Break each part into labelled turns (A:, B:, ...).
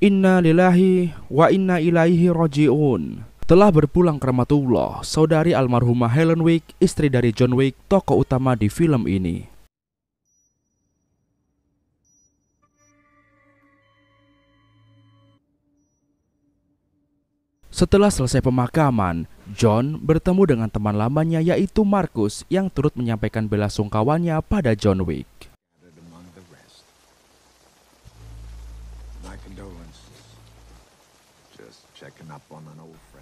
A: Inna lillahi wa inna ilaihi roji'un. Telah berpulang ke rahmatullah saudari almarhumah Helen Wick, istri dari John Wick, tokoh utama di film ini. Setelah selesai pemakaman, John bertemu dengan teman lamanya yaitu Marcus yang turut menyampaikan bela sungkawanya pada John Wick.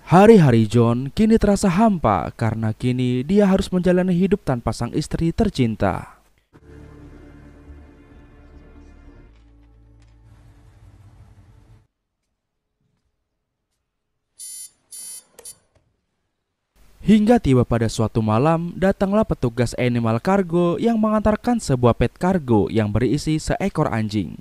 A: Hari-hari John kini terasa hampa karena kini dia harus menjalani hidup tanpa sang istri tercinta. Hingga tiba pada suatu malam, datanglah petugas animal cargo yang mengantarkan sebuah pet cargo yang berisi seekor anjing.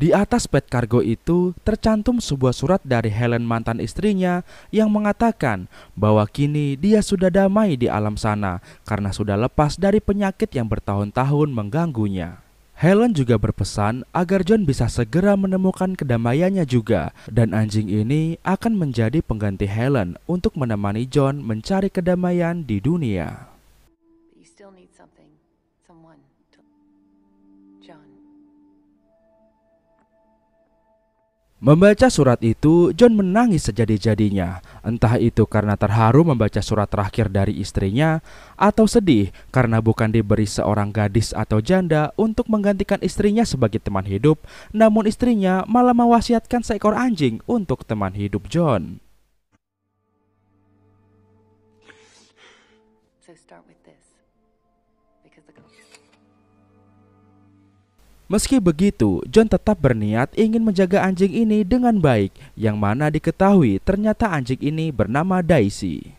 A: Di atas pet cargo itu tercantum sebuah surat dari Helen, mantan istrinya, yang mengatakan bahwa kini dia sudah damai di alam sana karena sudah lepas dari penyakit yang bertahun-tahun mengganggunya. Helen juga berpesan agar John bisa segera menemukan kedamaiannya juga, dan anjing ini akan menjadi pengganti Helen untuk menemani John mencari kedamaian di dunia. Membaca surat itu, John menangis sejadi-jadinya. Entah itu karena terharu membaca surat terakhir dari istrinya, atau sedih karena bukan diberi seorang gadis atau janda untuk menggantikan istrinya sebagai teman hidup, namun istrinya malah mewasiatkan seekor anjing untuk teman hidup John. Meski begitu, John tetap berniat ingin menjaga anjing ini dengan baik, yang mana diketahui ternyata anjing ini bernama Daisy.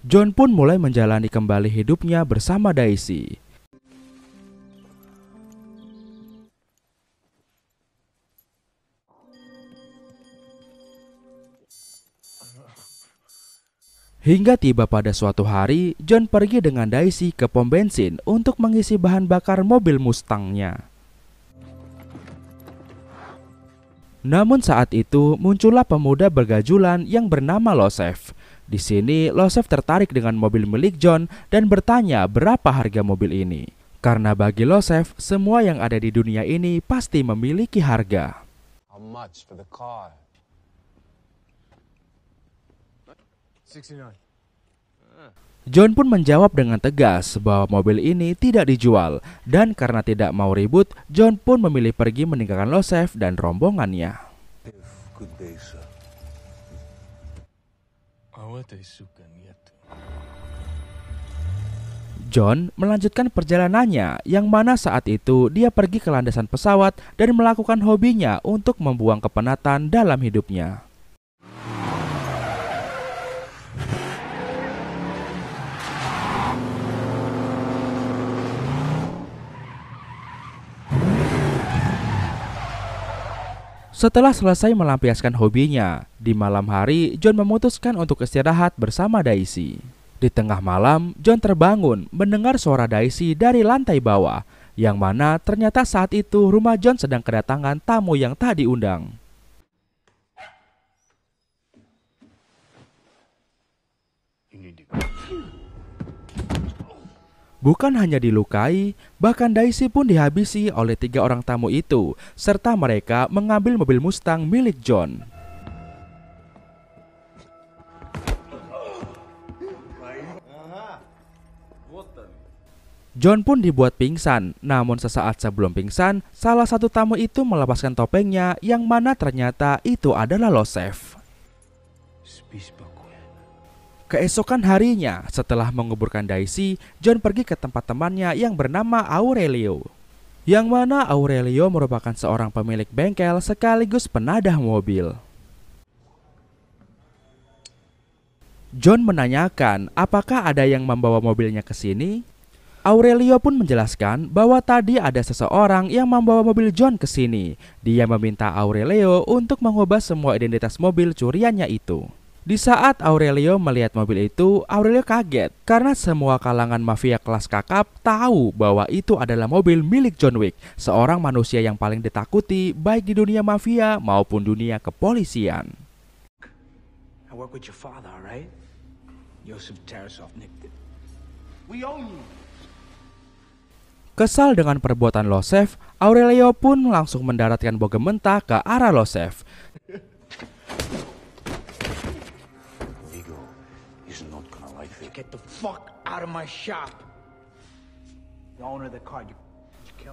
A: John pun mulai menjalani kembali hidupnya bersama Daisy. Hingga tiba pada suatu hari, John pergi dengan Daisy ke pom bensin untuk mengisi bahan bakar mobil Mustangnya. Namun saat itu muncullah pemuda bergajulan yang bernama Losef. Di sini Losef tertarik dengan mobil milik John dan bertanya berapa harga mobil ini. Karena bagi Losef, semua yang ada di dunia ini pasti memiliki harga.
B: How much for the car? 69.
A: John pun menjawab dengan tegas bahwa mobil ini tidak dijual, dan karena tidak mau ribut, John pun memilih pergi meninggalkan Losef dan rombongannya. John melanjutkan perjalanannya, yang mana saat itu dia pergi ke landasan pesawat dan melakukan hobinya untuk membuang kepenatan dalam hidupnya. Setelah selesai melampiaskan hobinya, di malam hari John memutuskan untuk istirahat bersama Daisy. Di tengah malam, John terbangun mendengar suara Daisy dari lantai bawah, yang mana ternyata saat itu rumah John sedang kedatangan tamu yang tak diundang. Bukan hanya dilukai, bahkan Daisy pun dihabisi oleh 3 orang tamu itu, serta mereka mengambil mobil Mustang milik John. John pun dibuat pingsan, namun sesaat sebelum pingsan, salah satu tamu itu melepaskan topengnya, yang mana ternyata itu adalah Losef. Keesokan harinya, setelah menguburkan Daisy, John pergi ke tempat temannya yang bernama Aurelio. Yang mana Aurelio merupakan seorang pemilik bengkel sekaligus penadah mobil. John menanyakan apakah ada yang membawa mobilnya ke sini. Aurelio pun menjelaskan bahwa tadi ada seseorang yang membawa mobil John ke sini. Dia meminta Aurelio untuk mengubah semua identitas mobil curiannya itu. Di saat Aurelio melihat mobil itu, Aurelio kaget karena semua kalangan mafia kelas kakap tahu bahwa itu adalah mobil milik John Wick, seorang manusia yang paling ditakuti baik di dunia mafia maupun dunia kepolisian.
C: I work with your father, all right? Joseph Tarasov nicked it. We own you.
A: Kesal dengan perbuatan Losef, Aurelio pun langsung mendaratkan bogem mentah ke arah Losef.
C: Vigo is not gonna like this. Get the fuck out of my shop. The owner of the car.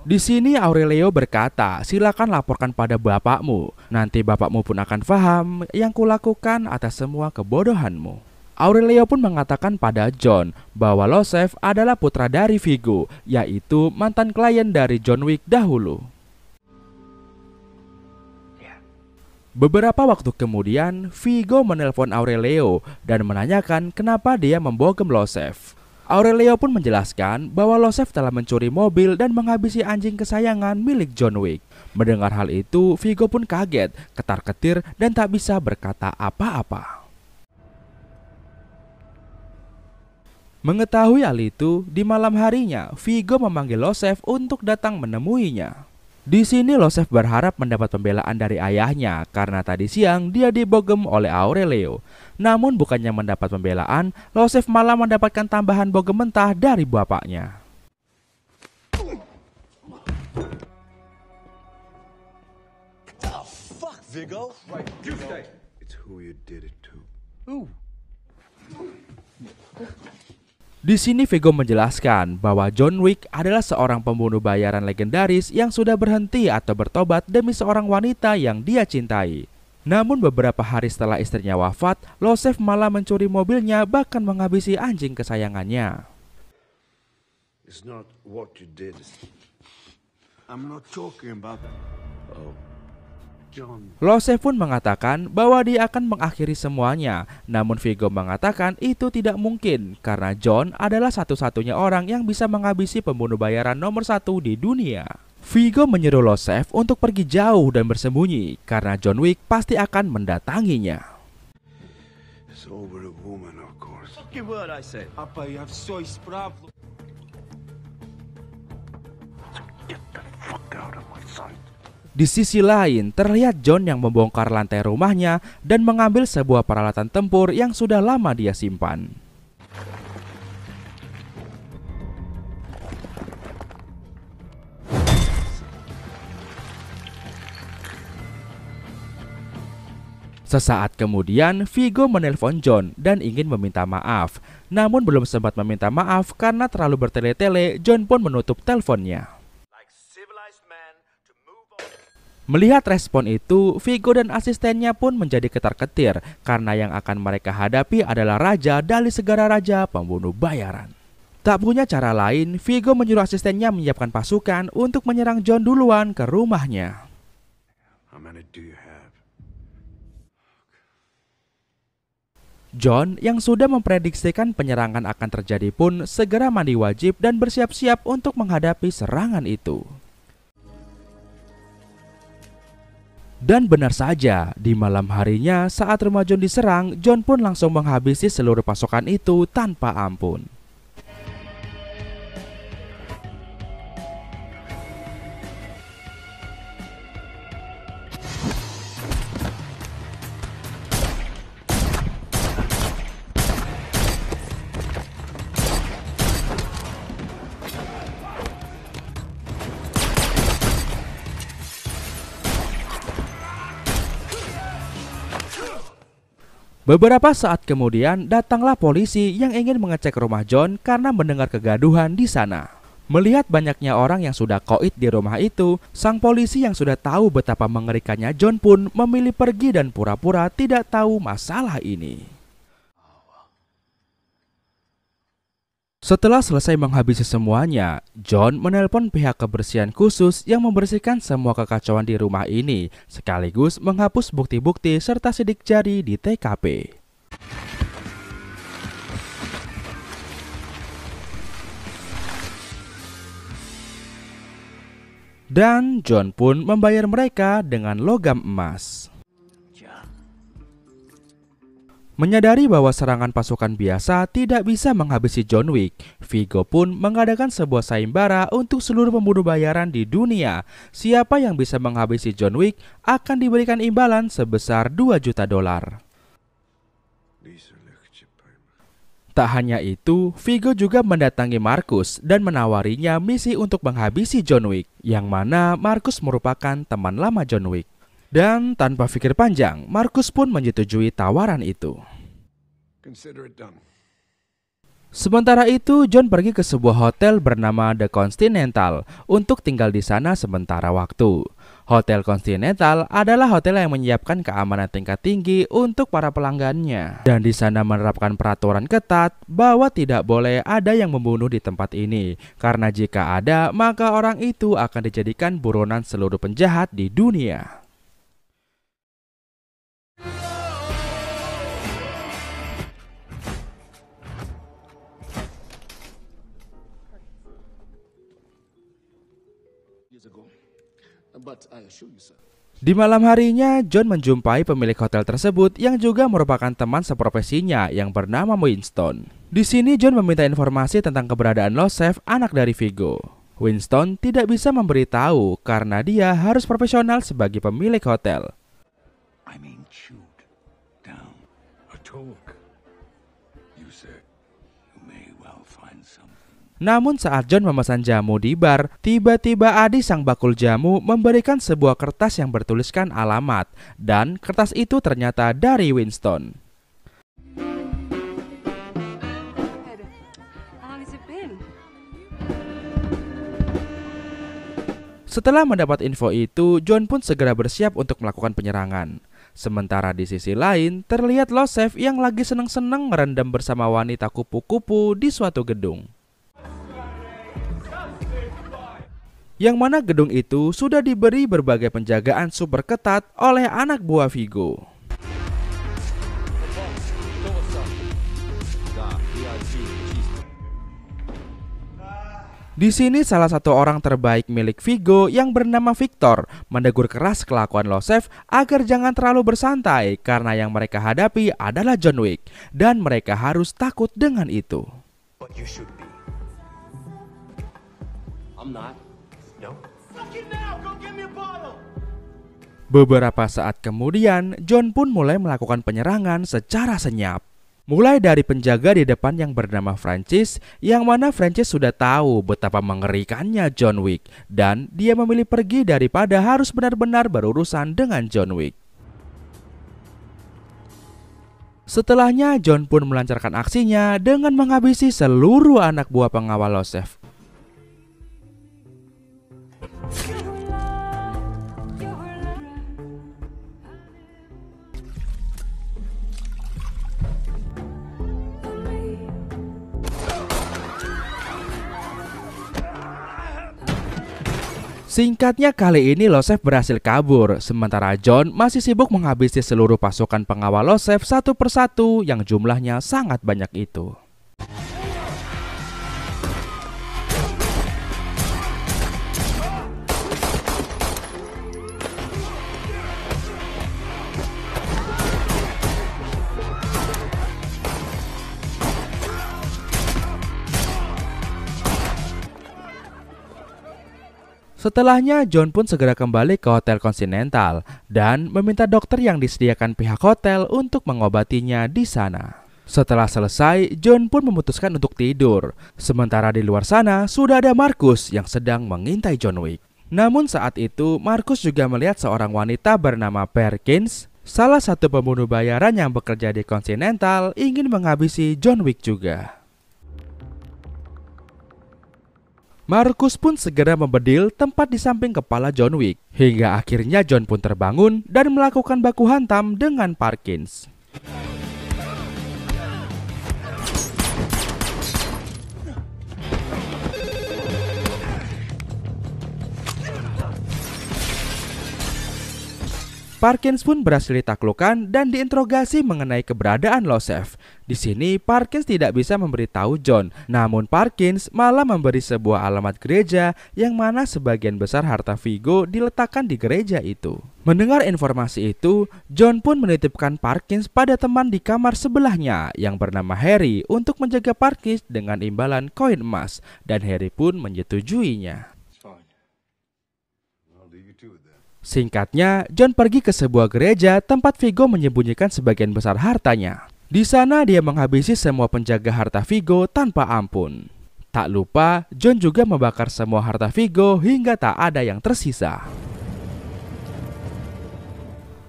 A: Di sini Aurelio berkata, silakan laporkan pada bapakmu. Nanti bapakmu pun akan paham yang kulakukan atas semua kebodohanmu. Aurelio pun mengatakan pada John bahwa Losef adalah putra dari Vigo, yaitu mantan klien dari John Wick dahulu. Beberapa waktu kemudian, Vigo menelpon Aurelio dan menanyakan kenapa dia membogem Losef. Aurelio pun menjelaskan bahwa Losef telah mencuri mobil dan menghabisi anjing kesayangan milik John Wick. Mendengar hal itu, Vigo pun kaget, ketar-ketir dan tak bisa berkata apa-apa. Mengetahui hal itu, di malam harinya, Vigo memanggil Losef untuk datang menemuinya. Di sini Losef berharap mendapat pembelaan dari ayahnya karena tadi siang dia dibogem oleh Aurelio. Namun bukannya mendapat pembelaan, Losef malah mendapatkan tambahan bogem mentah dari bapaknya.
B: Fuck, Vigo. Right, you stay.
D: It's who you did it to.
B: Who?
A: Di sini Vigo menjelaskan bahwa John Wick adalah seorang pembunuh bayaran legendaris yang sudah berhenti atau bertobat demi seorang wanita yang dia cintai. Namun beberapa hari setelah istrinya wafat, Losef malah mencuri mobilnya bahkan menghabisi anjing kesayangannya.
D: It's not what you did. I'm not talking about that. Oh, John.
A: Losef pun mengatakan bahwa dia akan mengakhiri semuanya. Namun Vigo mengatakan itu tidak mungkin karena John adalah satu-satunya orang yang bisa menghabisi pembunuh bayaran nomor 1 di dunia. Vigo menyuruh Losef untuk pergi jauh dan bersembunyi karena John Wick pasti akan mendatanginya.
D: It's over a woman, of course.
C: Fucking word I said.
B: Papa, you have choice problem.
D: Get the fuck out of my sight.
A: Di sisi lain, terlihat John yang membongkar lantai rumahnya dan mengambil sebuah peralatan tempur yang sudah lama dia simpan. Sesaat kemudian, Vigo menelpon John dan ingin meminta maaf. Namun belum sempat meminta maaf karena terlalu bertele-tele, John pun menutup teleponnya. Melihat respon itu, Vigo dan asistennya pun menjadi ketar-ketir karena yang akan mereka hadapi adalah raja dari segala raja pembunuh bayaran. Tak punya cara lain, Vigo menyuruh asistennya menyiapkan pasukan untuk menyerang John duluan ke rumahnya.
D: How many do you have?
A: John yang sudah memprediksikan penyerangan akan terjadi pun segera mandi wajib dan bersiap-siap untuk menghadapi serangan itu. Dan benar saja, di malam harinya saat rumah John diserang, John pun langsung menghabisi seluruh pasukan itu tanpa ampun. Beberapa saat kemudian datanglah polisi yang ingin mengecek rumah John karena mendengar kegaduhan di sana. Melihat banyaknya orang yang sudah koit di rumah itu, sang polisi yang sudah tahu betapa mengerikannya John pun memilih pergi dan pura-pura tidak tahu masalah ini. Setelah selesai menghabisi semuanya, John menelpon pihak kebersihan khusus yang membersihkan semua kekacauan di rumah ini, sekaligus menghapus bukti-bukti serta sidik jari di TKP. Dan John pun membayar mereka dengan logam emas. Menyadari bahwa serangan pasukan biasa tidak bisa menghabisi John Wick, Viggo pun mengadakan sebuah sayembara untuk seluruh pembunuh bayaran di dunia. Siapa yang bisa menghabisi John Wick akan diberikan imbalan sebesar $2 juta. Tak hanya itu, Viggo juga mendatangi Marcus dan menawarinya misi untuk menghabisi John Wick, yang mana Marcus merupakan teman lama John Wick. Dan tanpa pikir panjang, Marcus pun menyetujui tawaran itu. Sementara itu, John pergi ke sebuah hotel bernama The Continental untuk tinggal di sana sementara waktu. Hotel Continental adalah hotel yang menyiapkan keamanan tingkat tinggi untuk para pelanggannya. Dan di sana menerapkan peraturan ketat bahwa tidak boleh ada yang membunuh di tempat ini. Karena jika ada, maka orang itu akan dijadikan buronan seluruh penjahat di dunia. Di malam harinya, John menjumpai pemilik hotel tersebut yang juga merupakan teman seprofesinya yang bernama Winston. Di sini John meminta informasi tentang keberadaan Losef, anak dari Viggo. Winston tidak bisa memberitahu karena dia harus profesional sebagai pemilik hotel. Namun saat John memesan jamu di bar, tiba-tiba Adi sang bakul jamu memberikan sebuah kertas yang bertuliskan alamat, dan kertas itu ternyata dari Winston. Setelah mendapat info itu, John pun segera bersiap untuk melakukan penyerangan. Sementara di sisi lain, terlihat Losef yang lagi seneng-seneng merendam bersama wanita kupu-kupu di suatu gedung. Yang mana gedung itu sudah diberi berbagai penjagaan super ketat oleh anak buah Viggo. Di sini salah satu orang terbaik milik Viggo yang bernama Victor menegur keras kelakuan Losef agar jangan terlalu bersantai karena yang mereka hadapi adalah John Wick dan mereka harus takut dengan itu. Beberapa saat kemudian, John pun mulai melakukan penyerangan secara senyap. Mulai dari penjaga di depan yang bernama Francis, yang mana Francis sudah tahu betapa mengerikannya John Wick, dan dia memilih pergi daripada harus benar-benar berurusan dengan John Wick. Setelahnya, John pun melancarkan aksinya dengan menghabisi seluruh anak buah pengawal Losef. Singkatnya, kali ini Losef berhasil kabur, sementara John masih sibuk menghabisi seluruh pasukan pengawal Losef satu persatu yang jumlahnya sangat banyak itu. Setelahnya, John pun segera kembali ke Hotel Continental dan meminta dokter yang disediakan pihak hotel untuk mengobatinya di sana. Setelah selesai, John pun memutuskan untuk tidur. Sementara di luar sana, sudah ada Marcus yang sedang mengintai John Wick. Namun saat itu, Marcus juga melihat seorang wanita bernama Perkins, salah satu pembunuh bayaran yang bekerja di Continental, ingin menghabisi John Wick juga. Marcus pun segera membedil tempat di samping kepala John Wick. Hingga akhirnya John pun terbangun dan melakukan baku hantam dengan Perkins. Parkins pun berhasil ditaklukkan dan diinterogasi mengenai keberadaan Losef. Di sini Parkins tidak bisa memberitahu John, namun Parkins malah memberi sebuah alamat gereja yang mana sebagian besar harta Vigo diletakkan di gereja itu. Mendengar informasi itu, John pun menitipkan Parkins pada teman di kamar sebelahnya yang bernama Harry untuk menjaga Parkins dengan imbalan koin emas, dan Harry pun menyetujuinya. Singkatnya, John pergi ke sebuah gereja tempat Vigo menyembunyikan sebagian besar hartanya. Di sana dia menghabisi semua penjaga harta Vigo tanpa ampun. Tak lupa, John juga membakar semua harta Vigo hingga tak ada yang tersisa.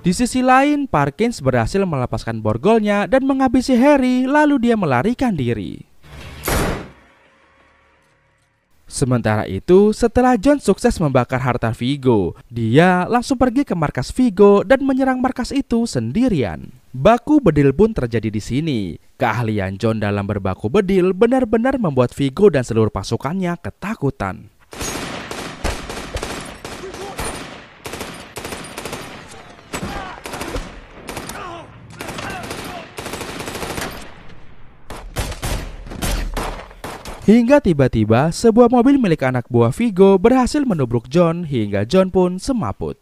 A: Di sisi lain, Parkins berhasil melepaskan borgolnya dan menghabisi Harry, lalu dia melarikan diri. Sementara itu, setelah John sukses membakar harta Vigo, dia langsung pergi ke markas Vigo dan menyerang markas itu sendirian. Baku bedil pun terjadi di sini. Keahlian John dalam berbaku bedil benar-benar membuat Vigo dan seluruh pasukannya ketakutan. Hingga tiba-tiba sebuah mobil milik anak buah Vigo berhasil menubruk John hingga John pun semaput.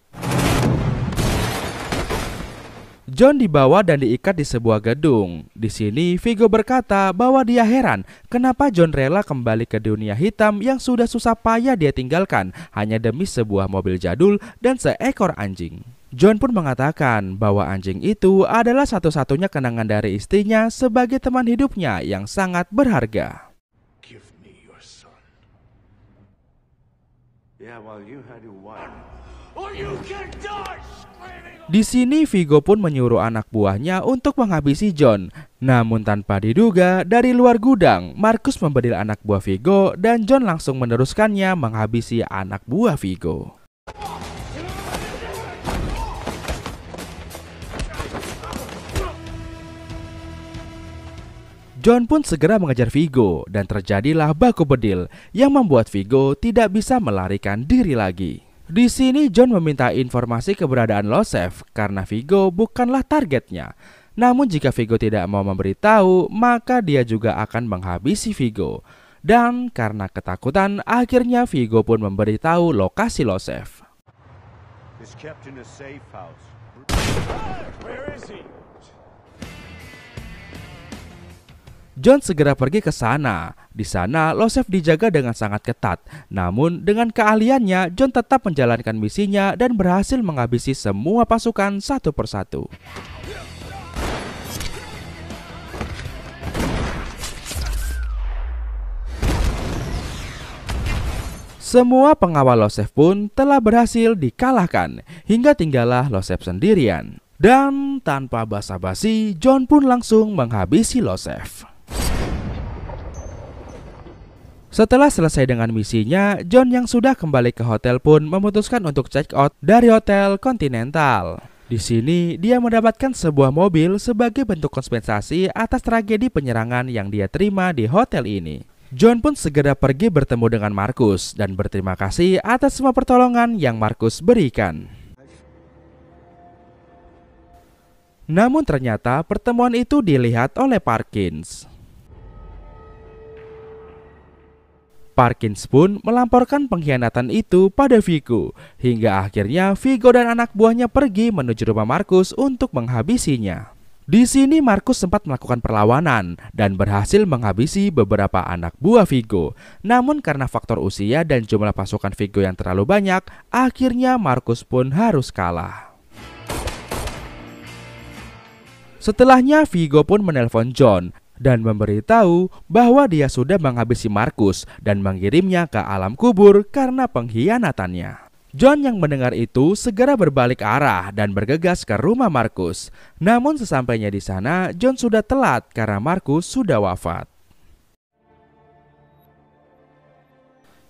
A: John dibawa dan diikat di sebuah gedung. Di sini Vigo berkata bahwa dia heran kenapa John rela kembali ke dunia hitam yang sudah susah payah dia tinggalkan hanya demi sebuah mobil jadul dan seekor anjing. John pun mengatakan bahwa anjing itu adalah satu-satunya kenangan dari istrinya sebagai teman hidupnya yang sangat berharga. Di sini Vigo pun menyuruh anak buahnya untuk menghabisi John. Namun tanpa diduga, dari luar gudang, Marcus membedil anak buah Vigo dan John langsung meneruskannya menghabisi anak buah Vigo. John pun segera mengejar Vigo dan terjadilah baku bedil yang membuat Vigo tidak bisa melarikan diri lagi. Di sini John meminta informasi keberadaan Losef karena Vigo bukanlah targetnya. Namun jika Vigo tidak mau memberitahu, maka dia juga akan menghabisi Vigo. Dan karena ketakutan, akhirnya Vigo pun memberitahu lokasi Losef. John segera pergi ke sana. Di sana, Losef dijaga dengan sangat ketat. Namun, dengan keahliannya, John tetap menjalankan misinya dan berhasil menghabisi semua pasukan satu persatu. Semua pengawal Losef pun telah berhasil dikalahkan, hingga tinggallah Losef sendirian. Dan tanpa basa-basi, John pun langsung menghabisi Losef. Setelah selesai dengan misinya, John yang sudah kembali ke hotel pun memutuskan untuk check out dari Hotel Continental. Di sini, dia mendapatkan sebuah mobil sebagai bentuk kompensasi atas tragedi penyerangan yang dia terima di hotel ini. John pun segera pergi bertemu dengan Marcus dan berterima kasih atas semua pertolongan yang Marcus berikan. Namun ternyata pertemuan itu dilihat oleh Parkins. Parkins pun melamporkan pengkhianatan itu pada Vigo, hingga akhirnya Vigo dan anak buahnya pergi menuju rumah Marcus untuk menghabisinya. Di sini Marcus sempat melakukan perlawanan dan berhasil menghabisi beberapa anak buah Vigo. Namun karena faktor usia dan jumlah pasukan Vigo yang terlalu banyak, akhirnya Marcus pun harus kalah. Setelahnya Vigo pun menelpon John dan memberitahu bahwa dia sudah menghabisi Marcus dan mengirimnya ke alam kubur karena pengkhianatannya. John yang mendengar itu segera berbalik arah dan bergegas ke rumah Marcus. Namun sesampainya di sana, John sudah telat karena Marcus sudah wafat.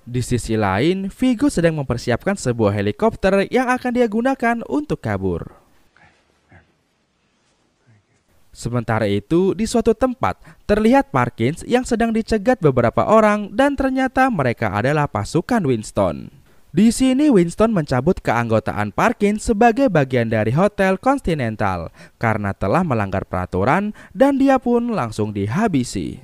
A: Di sisi lain, Vigo sedang mempersiapkan sebuah helikopter yang akan dia gunakan untuk kabur. Sementara itu, di suatu tempat, terlihat Parkins yang sedang dicegat beberapa orang dan ternyata mereka adalah pasukan Winston. Di sini Winston mencabut keanggotaan Parkin sebagai bagian dari Hotel Continental karena telah melanggar peraturan dan dia pun langsung dihabisi.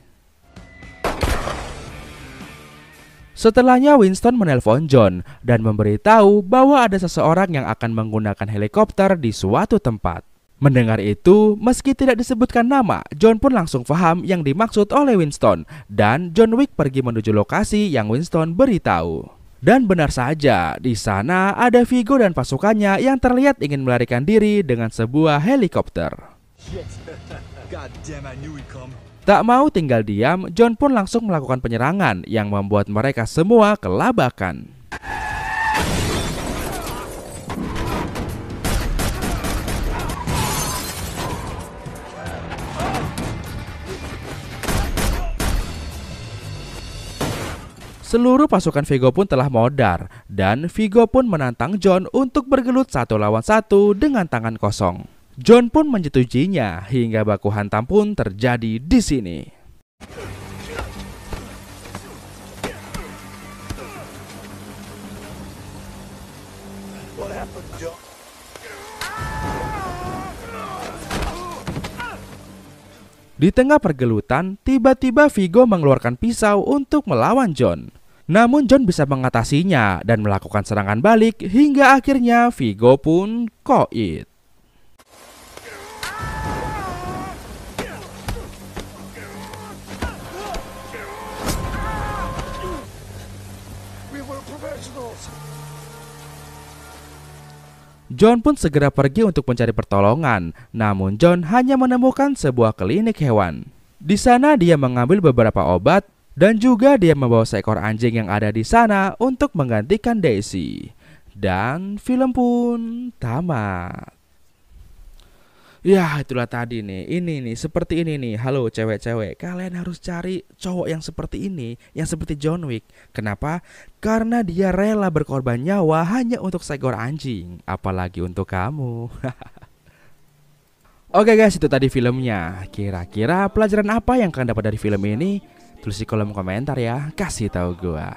A: Setelahnya Winston menelpon John dan memberitahu bahwa ada seseorang yang akan menggunakan helikopter di suatu tempat. Mendengar itu, meski tidak disebutkan nama, John pun langsung paham yang dimaksud oleh Winston dan John Wick pergi menuju lokasi yang Winston beritahu. Dan benar saja, di sana ada Viggo dan pasukannya yang terlihat ingin melarikan diri dengan sebuah helikopter.
B: God damn, I knew he'd come.
A: Tak mau tinggal diam, John pun langsung melakukan penyerangan yang membuat mereka semua kelabakan. Seluruh pasukan Viggo pun telah modar dan Viggo pun menantang John untuk bergelut 1 lawan 1 dengan tangan kosong. John pun menyetujuinya hingga baku hantam pun terjadi di sini.
D: What happened, John?
A: Di tengah pergelutan, tiba-tiba Viggo mengeluarkan pisau untuk melawan John. Namun John bisa mengatasinya dan melakukan serangan balik hingga akhirnya Viggo pun koit.
D: We were professionals.
A: John pun segera pergi untuk mencari pertolongan, namun John hanya menemukan sebuah klinik hewan. Di sana dia mengambil beberapa obat dan juga dia membawa seekor anjing yang ada di sana untuk menggantikan Daisy. Dan film pun tamat. Ya, itulah tadi nih. Ini nih, seperti ini nih. Halo cewek-cewek, kalian harus cari cowok yang seperti ini, yang seperti John Wick. Kenapa? Karena dia rela berkorban nyawa hanya untuk seekor anjing, apalagi untuk kamu. Oke guys, itu tadi filmnya. Kira-kira pelajaran apa yang kalian dapat dari film ini? Tulis di kolom komentar ya, kasih tahu gua.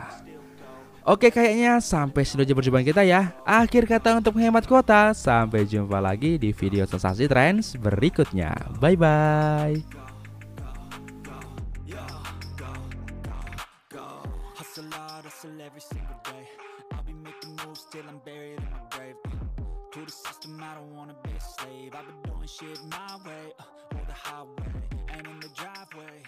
A: Oke, kayaknya sampai sini aja perjumpaan kita ya. Akhir kata untuk menghemat kuota. Sampai jumpa lagi di video sensasi trends berikutnya. Bye-bye.
E: Hustle hard, hustle every single day. I'll be making moves till I'm buried in my grave. To the system, I don't wanna be a slave. I've been doing shit my way, or the highway, and in the driveway.